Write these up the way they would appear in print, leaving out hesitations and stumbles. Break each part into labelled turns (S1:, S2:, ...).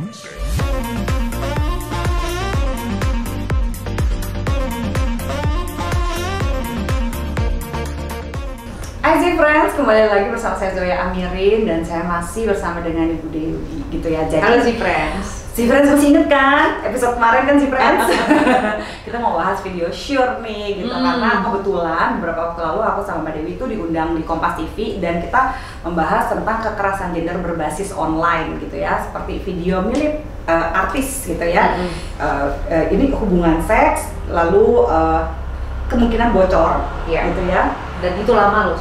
S1: Hai Zee Friends, kembali lagi bersama saya Zoya Amirin dan saya masih bersama dengan Ibu Dewi gitu ya. Jadi,
S2: halo Zee Friends.
S1: Zee Friends masih inget kan episode kemarin kan Zee Friends? Kita mau bahas video Sure nih gitu karena kebetulan beberapa waktu lalu aku sama Mbak Dewi itu diundang di Kompas TV dan kita membahas tentang kekerasan gender berbasis online gitu ya, seperti video milik artis gitu ya. Ini hubungan seks lalu kemungkinan bocor gitu ya.
S2: Dan itu lama loh,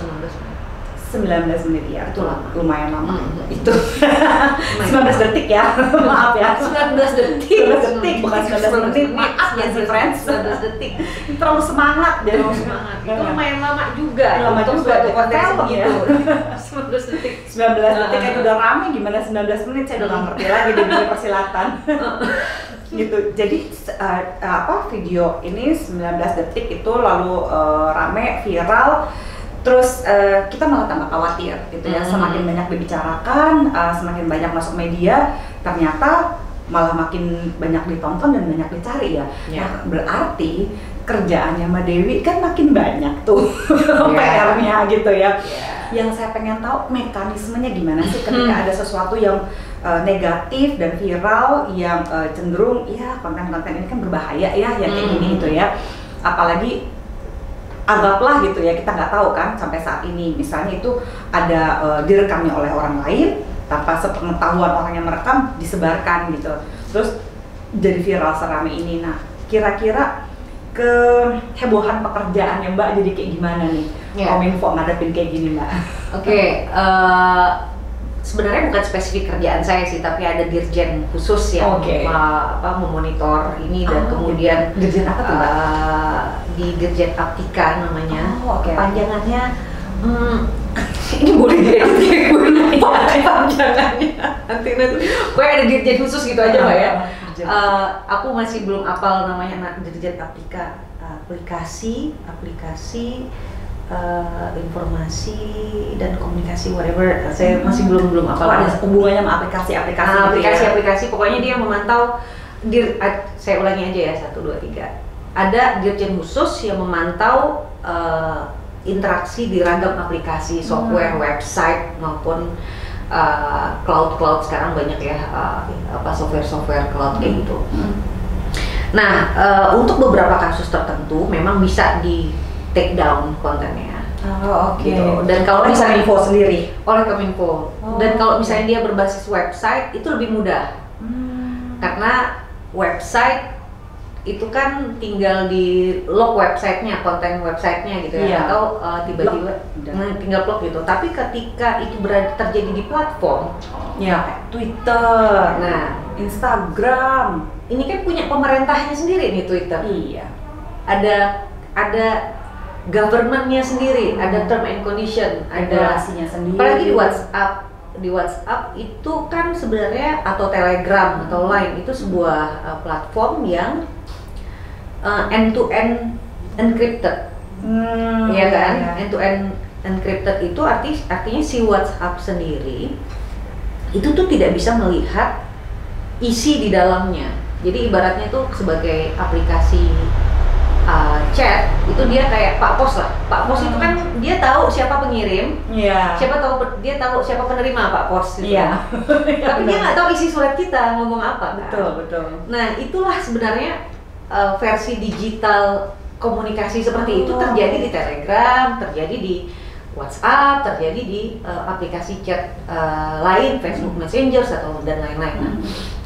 S1: 19 menit ya,
S2: itu lama,
S1: lumayan lama. Itu 19 detik ya, maaf ya.
S2: 19 detik,
S1: 19 detik bukan 19 menit. Maaf ya Zee Friends.
S2: 19 detik.
S1: Terlalu semangat deh.
S2: Terlalu semangat. Itu lumayan lama juga.
S1: Lama juga tuh konten
S2: gitu. 19 detik.
S1: 19 detik itu udah rame, gimana 19 menit saya udah nggak ngerti lagi di dunia persilatan. Gitu. Jadi video ini 19 detik itu lalu rame, viral. Terus kita malah tambah khawatir gitu ya, semakin banyak dibicarakan, semakin banyak masuk media, ternyata malah makin banyak ditonton dan banyak dicari ya. Nah, berarti kerjaannya Mbak Dewi kan makin banyak tuh PR-nya gitu ya. Yang saya pengen tahu mekanismenya gimana sih ketika ada sesuatu yang negatif dan viral yang cenderung ya konten-konten ini kan berbahaya ya, yang kayak gini gitu ya. Apalagi anggaplah gitu ya, kita nggak tahu kan sampai saat ini misalnya itu ada direkamnya oleh orang lain tanpa sepengetahuan orang yang merekam, disebarkan gitu, terus jadi viral serame ini. Nah, kira-kira kehebohan pekerjaannya Mbak jadi kayak gimana nih? Kominfo ngadepin kayak gini Mbak?
S2: Oke, sebenarnya bukan spesifik kerjaan saya sih, tapi ada dirjen khusus yang memonitor ini dan kemudian
S1: dirjen apa tuh Mbak?
S2: Di Dirjen Aptika namanya.
S1: Panjangannya
S2: ini boleh diedit panjangannya nanti gue ada dirjen khusus gitu aja Mbak ya. Aku masih belum hafal namanya Dirjen Aptika, aplikasi informasi dan komunikasi whatever, saya masih belum hafal.
S1: Ada hubungannya sama aplikasi
S2: pokoknya dia memantau. Saya ulangi aja ya, 1, 2, 3. Ada dirjen khusus yang memantau interaksi di ragam aplikasi, software, website maupun cloud sekarang banyak ya, software cloud kayak gitu. Nah, untuk beberapa kasus tertentu memang bisa di take down kontennya. Gitu. Dan kalau misalnya
S1: Kominfo sendiri
S2: oleh Kominfo, dan kalau misalnya dia berbasis website itu lebih mudah, karena website itu kan tinggal di lock websitenya, konten websitenya gitu ya, atau tiba-tiba tinggal blok gitu. Tapi ketika itu terjadi di platform,
S1: Twitter,
S2: Instagram, ini kan punya pemerintahnya sendiri nih Twitter.
S1: Iya.
S2: Ada government-nya sendiri, ada term and condition, ada
S1: regulasinya sendiri.
S2: Apalagi di WhatsApp itu kan sebenarnya, atau Telegram atau Line itu sebuah platform yang end-to-end encrypted, ya kan? End-to-end encrypted itu artinya si WhatsApp sendiri itu tuh tidak bisa melihat isi di dalamnya. Jadi ibaratnya tuh sebagai aplikasi chat itu dia kayak Pak Pos lah. Pak Pos itu kan dia tahu siapa pengirim, dia tahu siapa penerima Pak Pos. Gitu. Tapi dia nggak tahu isi surat kita ngomong apa.
S1: Betul.
S2: Nah, itulah sebenarnya versi digital komunikasi seperti itu terjadi di Telegram, terjadi di WhatsApp, terjadi di aplikasi chat lain, Facebook Messenger dan lain-lain. Nah,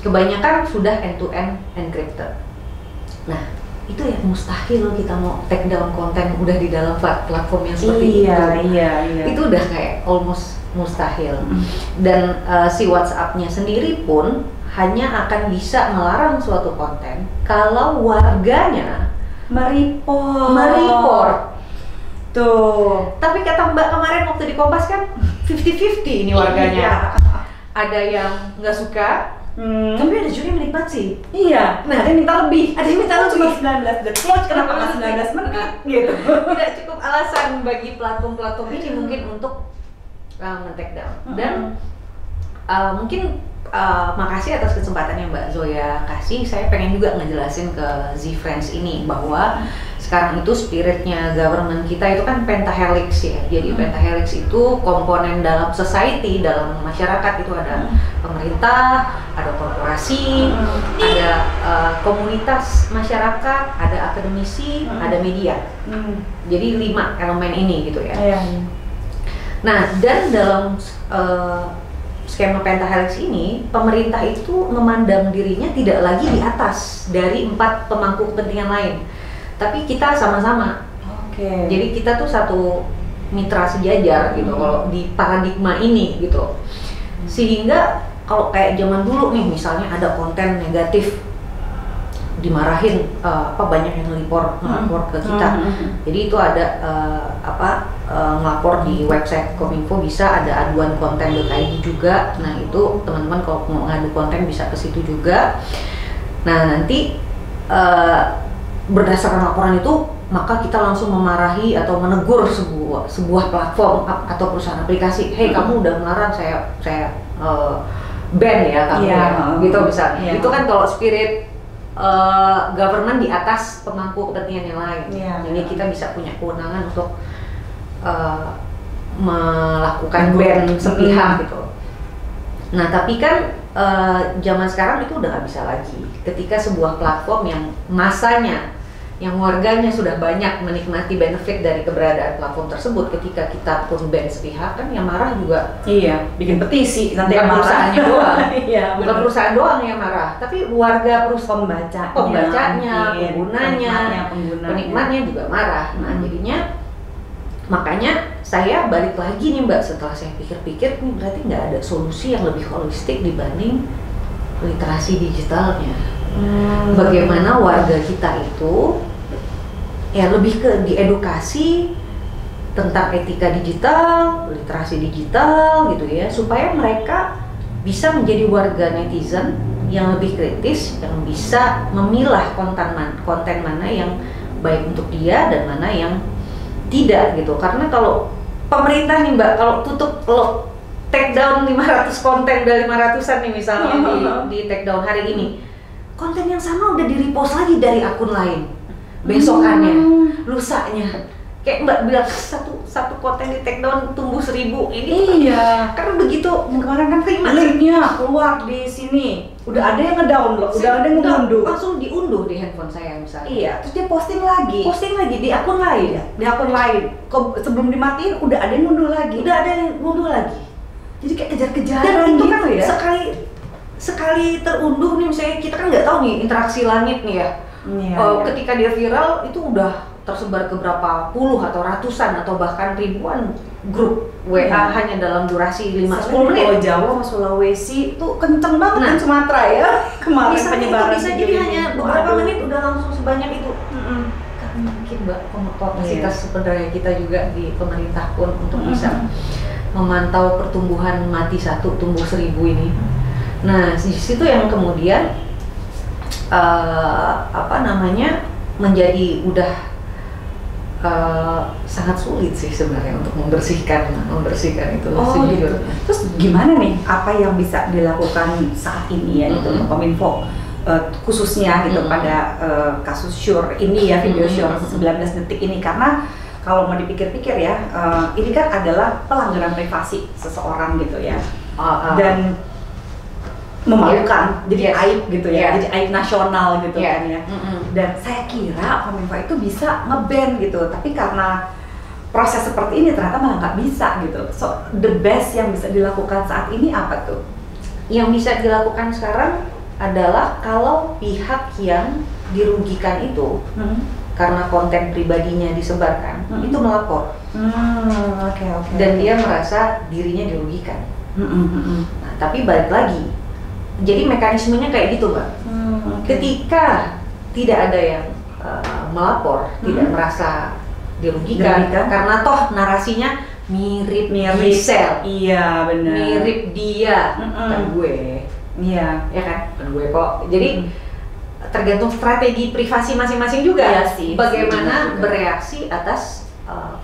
S2: kebanyakan sudah end-to-end encrypted. Nah, itu ya mustahil kita mau take down konten udah di dalam platform yang seperti itu. Itu udah kayak almost mustahil. Dan si WhatsApp-nya sendiri pun hanya akan bisa melarang suatu konten kalau warganya mereport.
S1: Tuh.
S2: Tapi kata Mbak kemarin waktu di Kompas kan 50-50 ini warganya. Ada yang nggak suka, tapi ada juga yang menikmati.
S1: Nah, ada yang minta lebih. Cuma 19 detik. Kenapa nggak 19 menit? Gitu.
S2: Tidak cukup alasan bagi platform-platform ini mungkin untuk men-take down. Dan Mungkin makasih atas kesempatan yang Mbak Zoya kasih. Saya pengen juga ngejelasin ke Z-Friends ini bahwa sekarang itu spiritnya government kita itu kan pentahelix ya. Jadi pentahelix itu komponen dalam society, dalam masyarakat itu ada pemerintah, ada korporasi, ada komunitas masyarakat, ada akademisi, ada media. Jadi 5 elemen ini gitu ya. Nah, dan dalam skema pentahelix ini, pemerintah itu memandang dirinya tidak lagi di atas dari 4 pemangku kepentingan lain, tapi kita sama-sama. Jadi kita tuh satu mitra sejajar gitu kalau di paradigma ini gitu. Sehingga kalau kayak zaman dulu nih, misalnya ada konten negatif, dimarahin, banyak yang ngelapor ke kita. Jadi itu ada ngelapor di website Kominfo, bisa ada aduan konten.id juga. Nah itu teman-teman kalau mau ngadu konten bisa ke situ juga. Nah nanti berdasarkan laporan itu maka kita langsung memarahi atau menegur sebuah platform atau perusahaan aplikasi. Hey, kamu udah melarang saya ban ya kamu gitu misalnya. Itu kan kalau spirit government di atas pemangku kepentingan yang lain. Jadi kita bisa punya kewenangan untuk melakukan ban sepihak gitu. Nah tapi kan zaman sekarang itu udah nggak bisa lagi. Ketika sebuah platform yang masanya, yang warganya sudah banyak menikmati benefit dari keberadaan platform tersebut, ketika kita pun ban sepihak kan yang marah juga.
S1: Bikin petisi nanti
S2: bukan perusahaannya doang. Bukan
S1: bener.
S2: perusahaan doang yang marah, tapi warga
S1: pembacanya,
S2: penggunanya, penikmatnya juga marah. Nah jadinya makanya saya balik lagi nih Mbak, setelah saya pikir-pikir ini berarti nggak ada solusi yang lebih holistik dibanding literasi digitalnya. Bagaimana warga kita itu ya lebih ke diedukasi tentang etika digital, literasi digital gitu ya, supaya mereka bisa menjadi warga netizen yang lebih kritis, yang bisa memilah konten mana yang baik untuk dia dan mana yang tidak gitu. Karena kalau pemerintah nih Mbak, kalau take down 500 konten dari 500-an nih misalnya di take down hari ini, konten yang sama udah di-repost lagi dari akun lain besokannya, lusanya. Kayak Mbak bilang satu konten di take down tumbuh 1000 ini. Karena begitu
S1: kemarin kan linknya keluar di sini, udah ada yang ngedownload, udah ada yang ngunduh,
S2: langsung diunduh di handphone saya misalnya.
S1: Terus dia posting lagi
S2: di akun lain.
S1: Sebelum dimatiin udah ada yang ngunduh lagi. Jadi kayak kejar-kejaran
S2: dan itu
S1: gitu
S2: kan
S1: ya.
S2: Sekali terunduh nih, misalnya kita kan nggak tahu nih interaksi langit nih ya. Ketika dia viral itu udah tersebar ke berapa puluh atau ratusan atau bahkan ribuan grup WA hanya dalam durasi 5-10 menit.
S1: Kalau Jawa sama Sulawesi itu kenceng banget kan, Sumatera ya kemarin penyebaran.
S2: Bisa jadi hanya beberapa menit udah langsung sebanyak itu. Kan mungkin Mbak kapasitas sumber daya kita juga di pemerintah pun untuk bisa memantau pertumbuhan mati 1 tumbuh 1000 ini. Nah di situ yang kemudian menjadi udah sangat sulit sih sebenarnya untuk membersihkan itu sejujurnya.
S1: Terus gimana nih apa yang bisa dilakukan saat ini ya gitu untuk Kominfo khususnya gitu pada kasus Shure ini ya, video Shure 19 detik ini, karena kalau mau dipikir-pikir ya ini kan adalah pelanggaran privasi seseorang gitu ya, dan memalukan, jadi aib gitu ya, jadi aib nasional gitu kan ya. Dan saya kira Kominfo itu bisa nge-ban gitu, tapi karena proses seperti ini ternyata malah nggak bisa gitu. So the best yang bisa dilakukan saat ini apa tuh?
S2: Yang bisa dilakukan sekarang adalah kalau pihak yang dirugikan itu karena konten pribadinya disebarkan itu melapor. Dan dia merasa dirinya dirugikan. Nah, tapi balik lagi, jadi mekanismenya kayak gitu Mbak. Ketika tidak ada yang melapor, tidak merasa dirugikan karena toh narasinya mirip Gisel.
S1: Iya benar.
S2: Mirip dia, kan gue. Ya kan gue kok. Jadi tergantung strategi privasi masing-masing juga.
S1: Sih,
S2: bagaimana bereaksi atas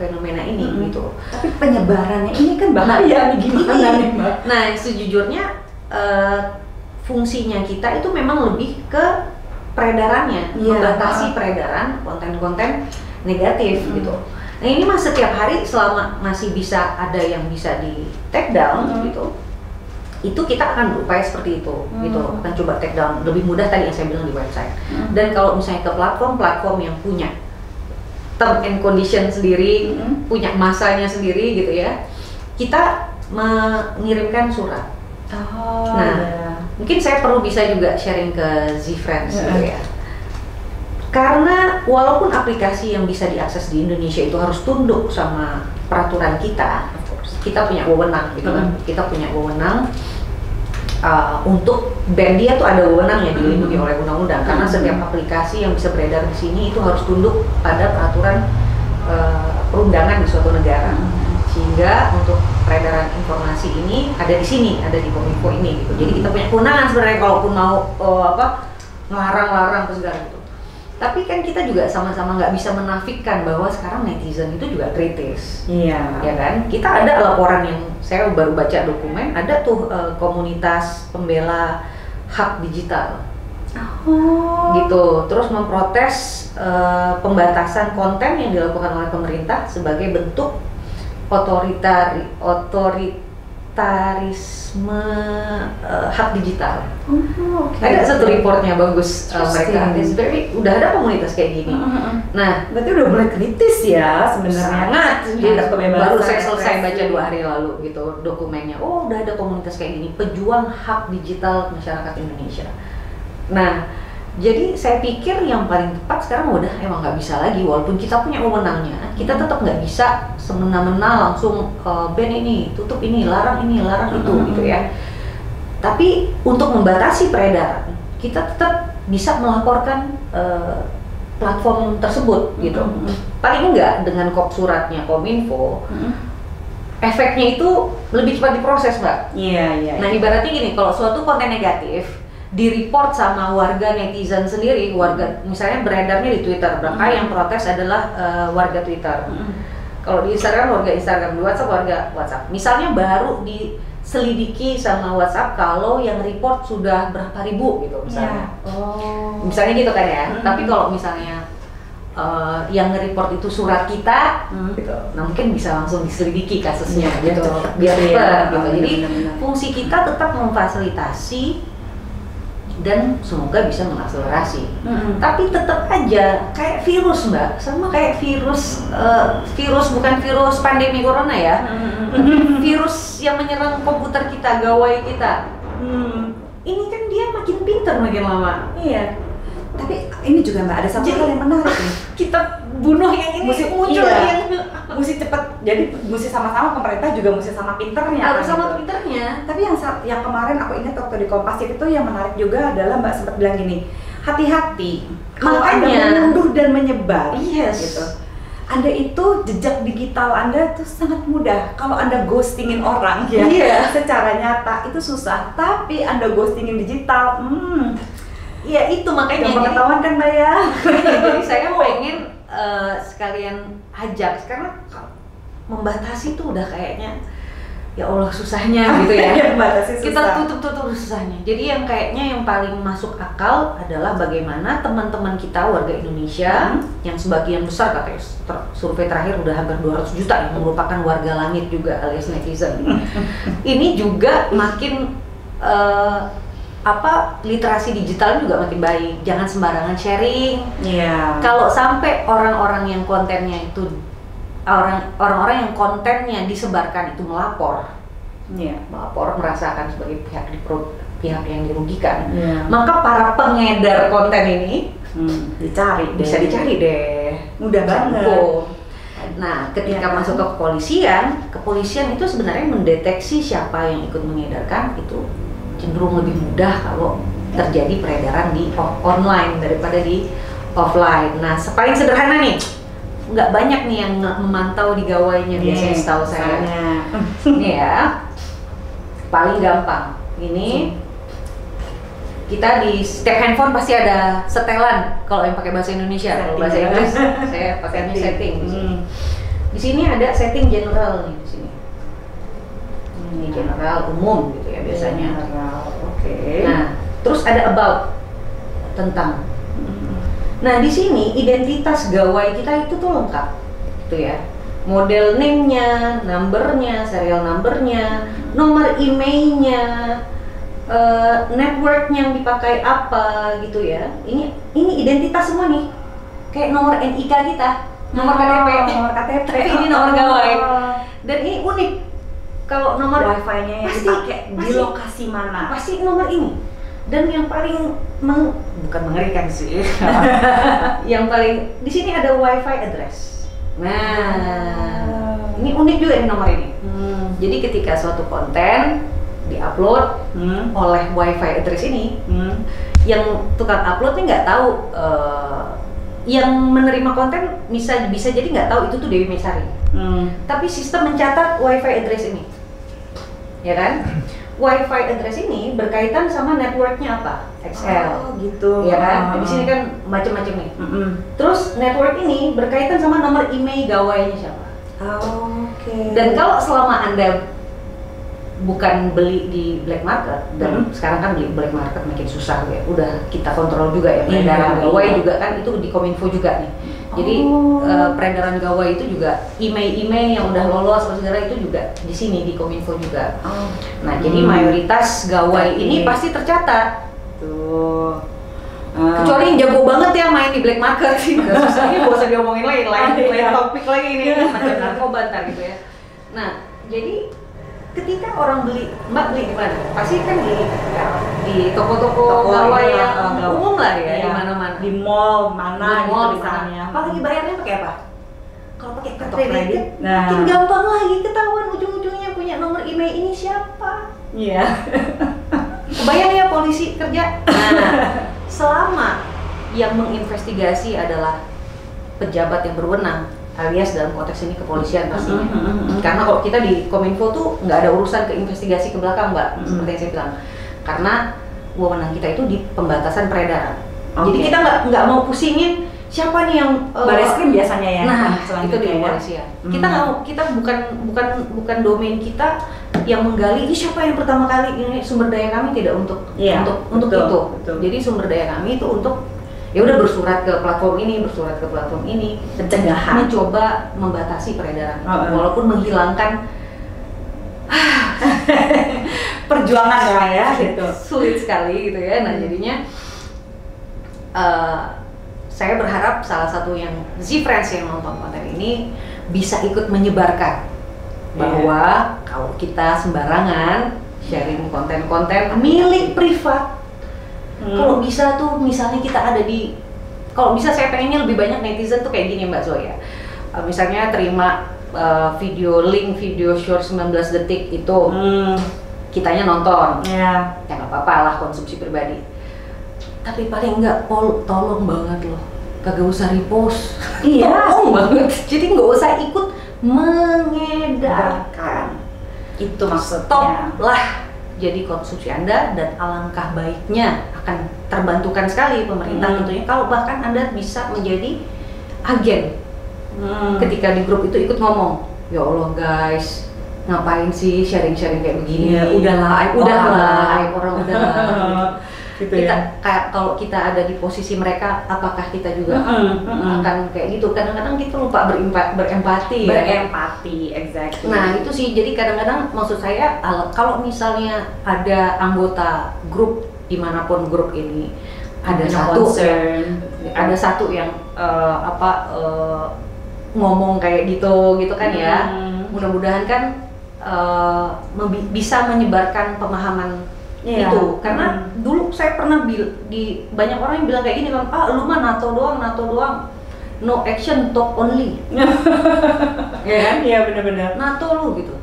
S2: fenomena ini gitu.
S1: Tapi penyebarannya ini kan bahaya nih, gimana nih Mbak?
S2: Nah, sejujurnya fungsinya kita itu memang lebih ke peredarannya, membatasi peredaran konten-konten negatif gitu. Nah ini mas setiap hari selama masih bisa ada yang bisa di take down gitu, itu kita akan berupaya seperti itu gitu, akan coba take down lebih mudah tadi yang saya bilang di website. Dan kalau misalnya ke platform yang punya term and condition sendiri, punya masanya sendiri gitu ya, kita mengirimkan surat. Mungkin saya perlu bisa juga sharing ke Z-Friends gitu ya. Karena walaupun aplikasi yang bisa diakses di Indonesia itu harus tunduk sama peraturan kita punya wewenang gitu kan. Kita punya wewenang untuk ban dia tuh ada wewenang yang dilindungi oleh undang-undang, karena setiap aplikasi yang bisa beredar di sini itu harus tunduk pada peraturan perundangan di suatu negara. Sehingga untuk peredaran informasi ini ada di sini, ada di Kominfo ini gitu. Jadi kita punya kewenangan sebenarnya kalaupun mau ngelarang-larang segala gitu. Tapi kan kita juga sama-sama nggak bisa menafikan bahwa sekarang netizen itu juga kritis.
S1: Iya.
S2: Ya kan? Kita ada laporan yang saya baru baca dokumen, ada tuh komunitas pembela hak digital. Gitu. Terus memprotes pembatasan konten yang dilakukan oleh pemerintah sebagai bentuk otoritarisme hak digital. Ada satu reportnya bagus mereka. Udah ada komunitas kayak gini. Nah,
S1: berarti udah mulai kritis ya sebenarnya.
S2: Sangat. Baru saya selesai baca 2 hari lalu gitu dokumennya. Oh, udah ada komunitas kayak gini, pejuang hak digital masyarakat Indonesia. Nah, jadi saya pikir yang paling tepat sekarang udah emang nggak bisa lagi, walaupun kita punya wewenangnya, kita tetap nggak bisa semena-mena langsung ban ini, tutup ini, larang itu gitu ya. Tapi untuk membatasi peredaran, kita tetap bisa melaporkan platform tersebut gitu. Paling enggak dengan suratnya Kominfo, efeknya itu lebih cepat diproses, Mbak.
S1: Iya.
S2: Nah ibaratnya gini, kalau suatu konten negatif di-report sama warga netizen sendiri, warga misalnya beredarnya di Twitter, maka yang protes adalah warga Twitter. Kalau di Instagram warga Instagram, di WhatsApp warga WhatsApp. Misalnya baru diselidiki sama WhatsApp kalau yang report sudah berapa ribu gitu misalnya. Misalnya gitu kan ya. Tapi kalau misalnya yang nge-report itu surat kita, gitu. Nah mungkin bisa langsung diselidiki kasusnya gitu. Biar cepat gitu. Jadi fungsi kita tetap memfasilitasi dan semoga bisa mengakselerasi. Tapi tetap aja kayak virus, Mbak, sama kayak virus bukan virus pandemi corona ya, virus yang menyerang komputer kita, gawai kita. Ini kan dia makin pintar makin lama.
S1: Iya. Tapi ini juga Mbak, ada satu hal yang menarik nih.
S2: Kita bunuh yang ini, muncul yang
S1: mesti cepat. Jadi mesti sama-sama, pemerintah juga mesti sama pinternya.
S2: Harus sama pinternya.
S1: Tapi yang kemarin aku ingat waktu di Kompas itu yang menarik juga adalah Mbak sempat bilang gini, hati-hati kalau Anda menuduh dan menyebar. Gitu. Anda itu jejak digital Anda itu sangat mudah. Kalau Anda ghostingin orang secara nyata itu susah. Tapi Anda ghostingin digital,
S2: iya itu makanya
S1: pengetahuan kan Mbak ya.
S2: Jadi saya pengen sekalian ajak, karena membatasi tuh udah kayaknya ya Allah susahnya gitu ya. Kita tutup susahnya. Jadi yang kayaknya yang paling masuk akal adalah bagaimana teman-teman kita warga Indonesia yang sebagian besar katanya survei terakhir udah hampir 200 juta yang merupakan warga langit juga alias netizen. Ini juga makin literasi digital juga makin baik. Jangan sembarangan sharing. Kalau sampai orang-orang yang kontennya itu orang-orang yang kontennya disebarkan itu melapor, merasakan sebagai pihak yang dirugikan, maka para pengedar konten ini bisa dicari deh.
S1: Mudah banget.
S2: Nah, ketika masuk ke kepolisian itu sebenarnya mendeteksi siapa yang ikut mengedarkan itu cenderung lebih mudah kalau terjadi peredaran di online daripada di offline. Nah, paling sederhana nih, nggak banyak nih yang memantau di gawainya biasanya setahu saya. Ini ya, paling gampang. Ini kita di setiap handphone pasti ada setelan kalau yang pakai bahasa Indonesia. Kalau bahasa Inggris saya pakainya setting. Di sini ada setting general nih di sini. Ini general umum gitu ya biasanya.
S1: General, oke.
S2: Nah, terus ada about tentang. Nah, di sini identitas gawai kita itu tuh lengkap, gitu ya. Model name-nya, number-nya, serial number-nya, nomor email-nya, network yang dipakai apa gitu ya. Ini identitas semua nih. Kayak nomor NIK kita, nomor KTP.
S1: Nomor KTP.
S2: Tapi ini nomor gawai. Dan ini unik. Kalau nomor
S1: wifi-nya yang
S2: pasti
S1: dipakai di
S2: pasti-
S1: lokasi mana?
S2: pasti nomor ini. Dan yang paling bukan mengerikan sih. Yang paling di sini ada wifi address. Nah, ini unik juga nih nomor ini. Jadi ketika suatu konten diupload oleh wifi address ini, yang tukang uploadnya nggak tahu, yang menerima konten bisa jadi nggak tahu itu tuh Dewi Mesari. Tapi sistem mencatat wifi address ini, ya kan? Wifi address ini berkaitan sama networknya apa? XL.
S1: Oh, gitu.
S2: Ya kan? Di sini kan macam-macam nih. Terus network ini berkaitan sama nomor email gawainya siapa.
S1: Oke.
S2: Dan kalau selama Anda bukan beli di black market, dan sekarang kan beli black market makin susah ya. Udah kita kontrol juga ya peredaran gawai juga kan itu di Kominfo juga nih. Jadi peredaran gawai itu juga email yang udah lolos segala itu juga di sini di Kominfo juga. Nah, jadi mayoritas gawai ini pasti tercatat.
S1: Tuh.
S2: Kecuali yang jago banget ya main di black market sih. Udah susah, ini gak usah diomongin lagi, lain topik lagi ini macam narkoba ntar gitu ya. Nah, jadi ketika orang Mbak beli di mana? Pasti kan di toko-toko gawai yang umum lah ya, di mana-mana.
S1: Di mall mana
S2: Di mall
S1: gitu
S2: di mana.
S1: misalnya.
S2: Apalagi bayarnya pakai apa? Kalau pakai kartu
S1: Kartu
S2: kredit,
S1: kredit.
S2: makin gampang lagi ketahuan ujung-ujungnya punya nomor email ini siapa.
S1: Iya.
S2: Kebayang ya polisi kerja. Nah, selama yang menginvestigasi adalah pejabat yang berwenang, alias dalam konteks ini kepolisian pastinya. Karena kalau kita di Kominfo tuh nggak ada urusan ke investigasi ke belakang, Mbak, seperti yang saya bilang. Karena wewenang kita itu di pembatasan peredaran. Jadi kita nggak mau pusingin siapa nih yang
S1: Bareskrim biasanya ya.
S2: Nah, itu
S1: selanjutnya
S2: di
S1: ya.
S2: kepolisian. Kita nggak mau, kita bukan domain kita yang menggali ini siapa yang pertama kali, ini sumber daya kami tidak untuk untuk
S1: betul,
S2: itu.
S1: betul.
S2: Jadi sumber daya kami itu untuk ya udah bersurat ke platform ini,
S1: Pencegahan.
S2: mencoba membatasi peredaran itu, walaupun menghilangkan
S1: Perjuangan ya gitu.
S2: sulit sekali gitu ya. Nah, jadinya saya berharap salah satu yang Z-Friends yang nonton konten ini bisa ikut menyebarkan bahwa kalau kita sembarangan sharing konten-konten milik privat, kalau bisa tuh misalnya kita ada di, kalau bisa saya pengennya lebih banyak netizen tuh kayak gini Mbak Zoya. Misalnya terima video short 19 detik itu kitanya nonton, ya nggak apa-apa lah, konsumsi pribadi. Tapi paling enggak tolong banget loh, kagak usah repost.
S1: Iya.
S2: Tolong banget. Jadi nggak usah ikut mengedarkan.
S1: Itu maksudnya.
S2: Stoplah jadi konsumsi Anda, dan alangkah baiknya akan terbantukan sekali pemerintah tentunya kalau bahkan Anda bisa menjadi agen. Ketika di grup itu ikut ngomong, ya Allah guys, ngapain sih sharing-sharing kayak begini?
S1: Ya,
S2: udahlah, orang udahlah.
S1: Gitu
S2: Kita
S1: ya.
S2: kayak kalau kita ada di posisi mereka, apakah kita juga akan kayak gitu? Kadang-kadang kita lupa berempati.
S1: Berempati, exactly.
S2: Nah itu sih, jadi kadang-kadang maksud saya kalau misalnya ada anggota grup dimanapun grup ini ada satu yang ngomong kayak gitu kan ya, mudah-mudahan kan bisa menyebarkan pemahaman itu, karena dulu saya pernah di banyak orang yang bilang kayak gini kan, lu mah NATO doang, no action talk only. Ya kan?
S1: Iya benar-benar.
S2: NATO lu gitu.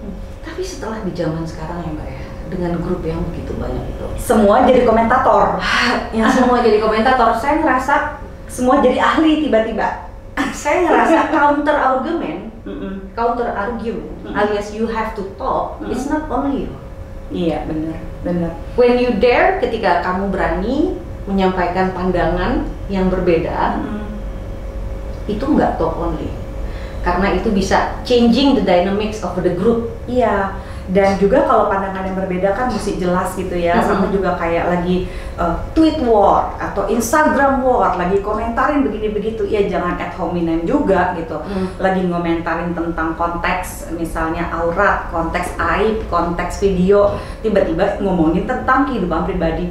S2: Tapi setelah di zaman sekarang ya Mbak ya, dengan grup yang begitu banyak itu,
S1: Semua jadi komentator.
S2: semua jadi komentator, saya ngerasa
S1: Semua jadi ahli tiba-tiba.
S2: saya ngerasa counter argument alias you have to talk, it's not only you.
S1: Iya benar.
S2: When you dare, ketika kamu berani menyampaikan pandangan yang berbeda, itu nggak talk only. karena itu bisa changing the dynamics of the group.
S1: Iya, dan juga kalau pandangan yang berbeda kan mesti jelas gitu ya. Sama juga kayak lagi tweet war atau Instagram war, lagi komentarin begini begitu, ya jangan ad hominem juga gitu. Lagi ngomentarin tentang konteks misalnya aurat, konteks aib, konteks video, tiba-tiba ngomongin tentang kehidupan pribadi.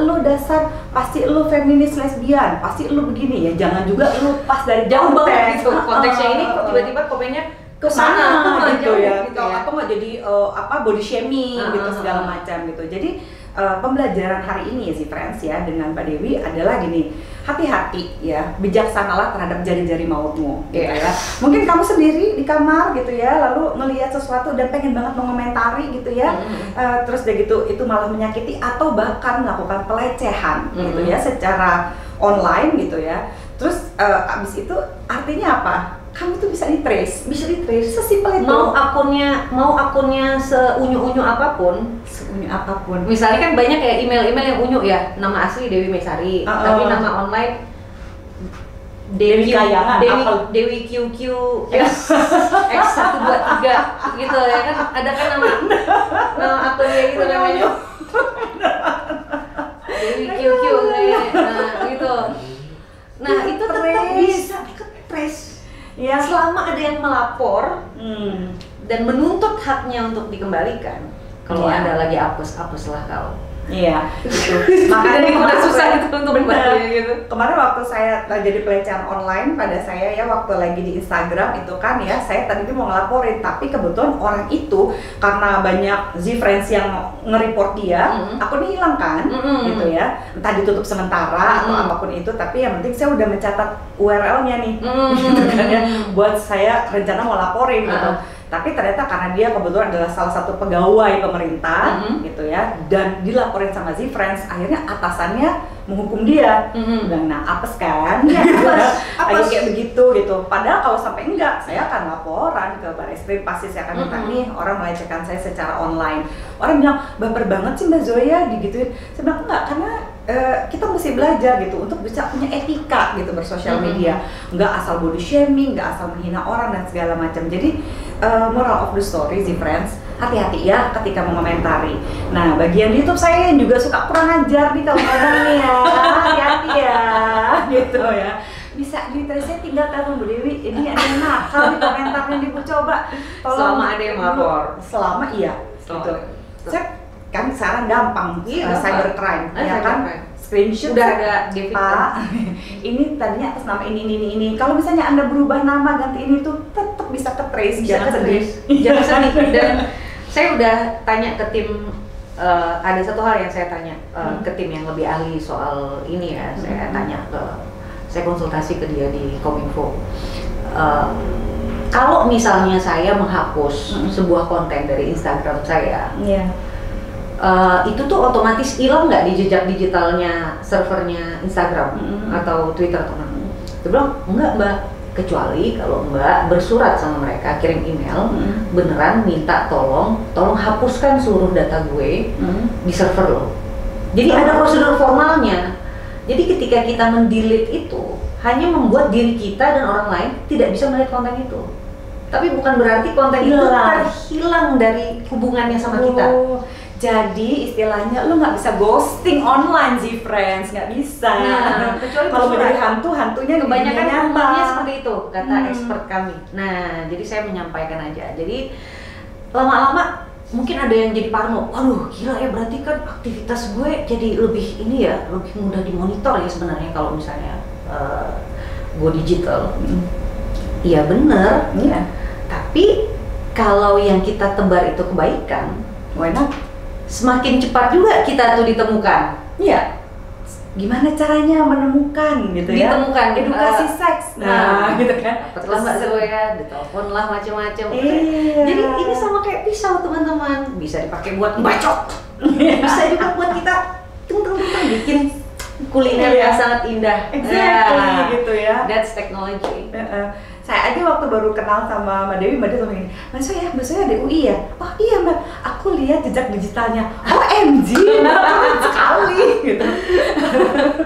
S1: Lu dasar pasti lu feminis lesbian, pasti lu begini ya. Jangan juga lu pas dari
S2: Jauh
S1: konteks.
S2: banget gitu konteksnya ini, tiba-tiba komennya ke sana
S1: gitu ya.
S2: gitu ya.
S1: Atau nggak jadi body shaming gitu segala macam gitu. Jadi pembelajaran hari ini ya sih friends ya dengan Mbak Dewi adalah gini, hati-hati ya, bijaksanalah terhadap jari-jari mautmu gitu ya. Mungkin kamu sendiri di kamar gitu ya, lalu melihat sesuatu dan pengen banget mengomentari gitu ya, terus udah gitu itu malah menyakiti atau bahkan melakukan pelecehan gitu ya secara online gitu ya. Terus abis itu artinya apa? Kamu tuh bisa di-trace, sesimpel itu.
S2: Mau akunnya seunyu-unyu apapun, misalnya kan banyak kayak email-email yang unyu ya, nama asli Dewi Mesari, tapi nama online
S1: Dewi Kayangan,
S2: Dewi QQ X123 gitu ya kan, ada kan nama akunnya gitu namanya Dewi QQ gitu. Nah itu tetap bisa ke-trace ya, selama ada yang melapor dan menuntut haknya untuk dikembalikan. Kalau Anda lagi apes lah kau.
S1: Iya, gitu. Makanya
S2: udah susah itu untuk membantu gitu.
S1: Kemarin waktu saya jadi pelecehan online pada saya ya, waktu lagi di Instagram itu kan ya, saya tadi mau ngelaporin, tapi kebetulan orang itu karena banyak Z-Friends yang nge-report dia, akunnya hilang kan, gitu ya. Entah ditutup sementara atau apapun itu, tapi yang penting saya udah mencatat URL-nya nih, gitu kan ya, buat saya rencana mau laporin gitu. Tapi ternyata karena dia kebetulan adalah salah satu pegawai pemerintah gitu ya, dan dilaporin sama Z-Friends, akhirnya atasannya menghukum dia. Bilang, nah apes kan? Ya, apes kayak begitu gitu. Padahal kalau sampai enggak, saya akan laporan ke Barreskrim, pasti saya akan minta nih orang melecehkan saya secara online. Orang bilang, baper banget sih Mbak Zoya digituin. Saya bilang enggak, karena kita mesti belajar gitu untuk bisa punya etika gitu bersosial media, nggak asal body shaming, nggak asal menghina orang dan segala macam. Jadi moral of the story sih friends, hati-hati ya ketika mengomentari. Nah bagian YouTube saya yang juga suka kurang ajar nih kalau ngomong nih ya, hati-hati ya gitu ya. Bisa di-trace tinggal telepon Bu Dewi, ini ada yang nakal di komentarnya di Bu, coba tolong.
S2: Selama ada yang lapor.
S1: Selama iya gitu. Saya kan sekarang gampang, cybercrime ya kan, screenshot
S2: udah ada
S1: Pak, ini tadinya atas nama ini. Kalau misalnya Anda berubah nama ganti ini tuh tetap bisa ke-trace, jangan sedih.
S2: Jangan sedih. Dan saya udah tanya ke tim, ada satu hal yang saya tanya ke tim yang lebih ahli soal ini ya. Saya konsultasi ke dia di Kominfo. Kalau misalnya saya menghapus sebuah konten dari Instagram saya, itu tuh otomatis hilang nggak di jejak digitalnya servernya Instagram atau Twitter teman? Dia bilang enggak Mbak, kecuali kalau Mbak bersurat sama mereka, kirim email beneran minta tolong hapuskan seluruh data gue di server lo. Jadi ada prosedur formalnya. Jadi ketika kita mendelete itu hanya membuat diri kita dan orang lain tidak bisa melihat konten itu. Tapi bukan berarti konten itu terhilang dari hubungannya sama kita.
S1: Jadi istilahnya lu nggak bisa ghosting online sih friends, nggak bisa.
S2: Nah, kecuali
S1: kalau menjadi hantunya
S2: kebanyakan
S1: nyata.
S2: umumnya seperti itu kata expert kami. Nah, jadi saya menyampaikan aja. Jadi lama-lama mungkin ada yang jadi parno. Waduh, gila ya, berarti kan aktivitas gue jadi lebih ini ya, lebih mudah dimonitor ya sebenarnya kalau misalnya gue digital. Iya bener.
S1: Iya.
S2: Tapi kalau yang kita tebar itu kebaikan,
S1: why not?
S2: Semakin cepat juga kita tuh ditemukan.
S1: Iya. Gimana caranya menemukan gitu ya?
S2: Ditemukan
S1: edukasi seks. Nah, gitu kan.
S2: Dapatlah Mbak Zoya, ditelepon lah macam-macam.
S1: Iya.
S2: Jadi ini sama kayak pisau teman-teman, bisa dipakai buat membacok. Bisa juga buat kita bikin kuliner yang sangat indah.
S1: Exactly gitu ya.
S2: That's technology.
S1: Saya aja waktu baru kenal sama Mbak Dewi ngomong gini, Mbak Zoya di UI ya? Oh iya Mbak, aku lihat jejak digitalnya. OMG, sekali gitu.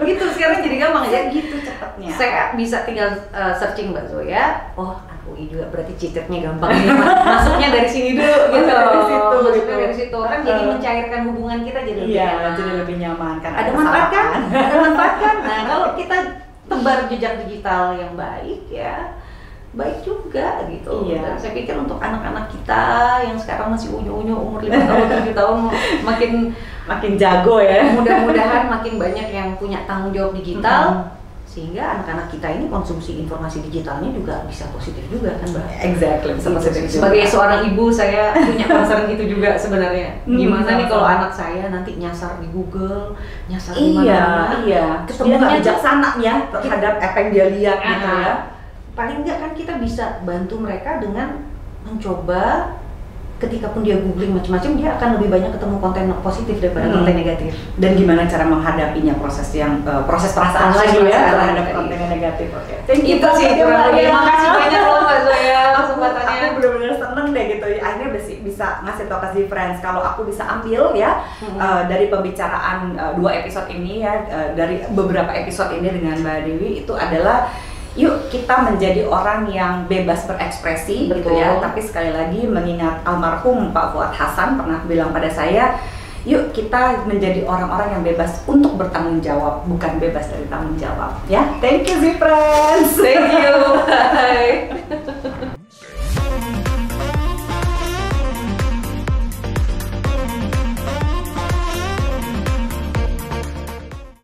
S2: Gitu sekarang jadi gampang ya.
S1: Gitu cepet cheaternya.
S2: Saya bisa tinggal searching Mbak Zoya. Oh, UI juga berarti cheaternya gampang nih. Masuknya dari sini dulu gitu.
S1: Dari situ,
S2: Masuknya
S1: gitu.
S2: dari situ kan jadi mencairkan hubungan kita jadi lebih
S1: Iya,
S2: nyaman.
S1: jadi lebih nyaman kan.
S2: Ada manfaat kan? Ada manfaat kan? Nah, kalau kita tebar jejak digital yang baik ya baik juga gitu.
S1: Iya.
S2: Dan saya pikir untuk anak-anak kita yang sekarang masih unyu-unyu umur 5 tahun, 7 tahun
S1: makin jago ya.
S2: mudah-mudahan makin banyak yang punya tanggung jawab digital sehingga anak-anak kita ini konsumsi informasi digitalnya juga bisa positif juga kan Mbak?
S1: Exactly, bisa
S2: Gitu.
S1: positif juga.
S2: Sebagai seorang ibu saya punya concern gitu juga sebenarnya. Gimana nih kalau
S1: sama-sama.
S2: anak saya nanti nyasar di Google, nyasar di
S1: Iya,
S2: mana-mana.
S1: iya.
S2: Ketemunya
S1: Dia nggak
S2: tuh-
S1: bijaksana ya terhadap apa yang dia lihat gitu ya.
S2: Paling enggak kan kita bisa bantu mereka dengan mencoba ketika pun dia googling macam-macam dia akan lebih banyak ketemu konten positif daripada konten negatif.
S1: Dan gimana cara menghadapinya proses perasaan
S2: Proses
S1: lagi ya
S2: perasaan
S1: terhadap
S2: tadi.
S1: konten yang negatif. Oke.
S2: Itu sih kurang lebih. Makasih banyak loh Mbak Zoya kesempatannya.
S1: Aku benar-benar seneng deh gitu. Akhirnya bisa ngasih tau ke si friends kalau aku bisa ambil ya dari pembicaraan 2 episode ini ya dari beberapa episode ini dengan Mbak Dewi itu adalah yuk kita menjadi orang yang bebas berekspresi gitu ya. Tapi sekali lagi mengingat almarhum Pak Fuad Hasan pernah bilang pada saya, yuk kita menjadi orang-orang yang bebas untuk bertanggung jawab, bukan bebas dari tanggung jawab ya. Thank you, Z Friends.
S2: Thank you. Bye.